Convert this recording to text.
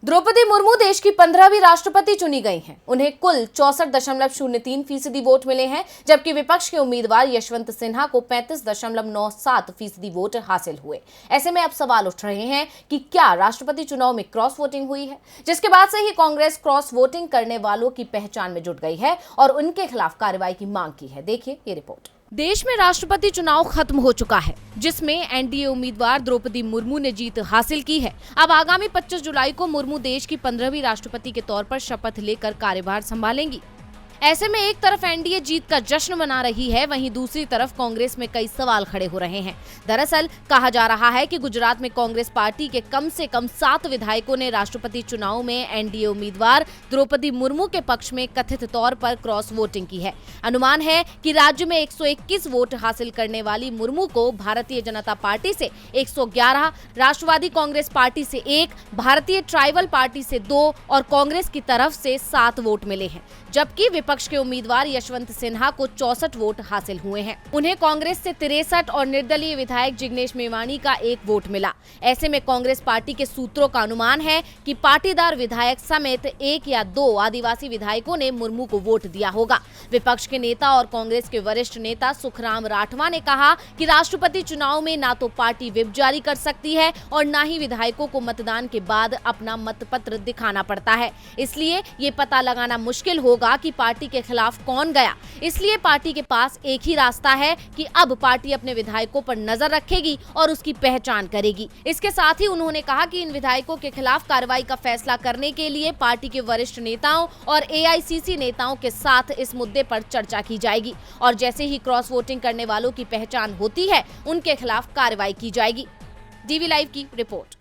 द्रौपदी मुर्मू देश की 15वीं राष्ट्रपति चुनी गई हैं। उन्हें कुल 64.03% वोट मिले हैं, जबकि विपक्ष के उम्मीदवार यशवंत सिन्हा को 35.97% वोट हासिल हुए। ऐसे में अब सवाल उठ रहे हैं कि क्या राष्ट्रपति चुनाव में क्रॉस वोटिंग हुई है, जिसके बाद से ही कांग्रेस क्रॉस वोटिंग करने वालों की पहचान में जुट गई है और उनके खिलाफ कार्रवाई की मांग की है। देखिए ये रिपोर्ट। देश में राष्ट्रपति चुनाव खत्म हो चुका है, जिसमें एनडीए उम्मीदवार द्रौपदी मुर्मू ने जीत हासिल की है। अब आगामी 25 जुलाई को मुर्मू देश की 15वीं राष्ट्रपति के तौर पर शपथ लेकर कार्यभार संभालेंगी। ऐसे में एक तरफ एनडीए जीत का जश्न मना रही है, वहीं दूसरी तरफ कांग्रेस में कई सवाल खड़े हो रहे हैं। दरअसल कहा जा रहा है कि गुजरात में कांग्रेस पार्टी के कम से कम 7 विधायकों ने राष्ट्रपति चुनाव में एनडीए उम्मीदवार द्रौपदी मुर्मू के पक्ष में कथित तौर पर क्रॉस वोटिंग की है। अनुमान है कि राज्य में 121 वोट हासिल करने वाली मुर्मू को भारतीय जनता पार्टी से 111, राष्ट्रवादी कांग्रेस पार्टी से 1, भारतीय ट्राइबल पार्टी से 2 और कांग्रेस की तरफ से 7 वोट मिले हैं, जबकि विपक्ष के उम्मीदवार यशवंत सिन्हा को 64 वोट हासिल हुए हैं। उन्हें कांग्रेस से 63 और निर्दलीय विधायक जिग्नेश मेवाणी का 1 वोट मिला। ऐसे में कांग्रेस पार्टी के सूत्रों का अनुमान है कि पाटीदार विधायक समेत 1 या 2 आदिवासी विधायकों ने मुर्मू को वोट दिया होगा। विपक्ष के नेता और कांग्रेस के वरिष्ठ नेता सुखराम राठवा ने कहा कि राष्ट्रपति चुनाव में ना तो पार्टी व्हिप जारी कर सकती है और न ही विधायकों को मतदान के बाद अपना मतपत्र दिखाना पड़ता है। इसलिए ये पता लगाना मुश्किल होगा कि पार्टी के खिलाफ कौन गया। इसलिए पार्टी के पास एक ही रास्ता है कि अब पार्टी अपने विधायकों पर नजर रखेगी और उसकी पहचान करेगी। इसके साथ ही उन्होंने कहा कि इन विधायकों के खिलाफ कार्रवाई का फैसला करने के लिए पार्टी के वरिष्ठ नेताओं और एआईसीसी नेताओं के साथ इस मुद्दे पर चर्चा की जाएगी और जैसे ही क्रॉस वोटिंग करने वालों की पहचान होती है, उनके खिलाफ कार्रवाई की जाएगी। डीवी लाइव की रिपोर्ट।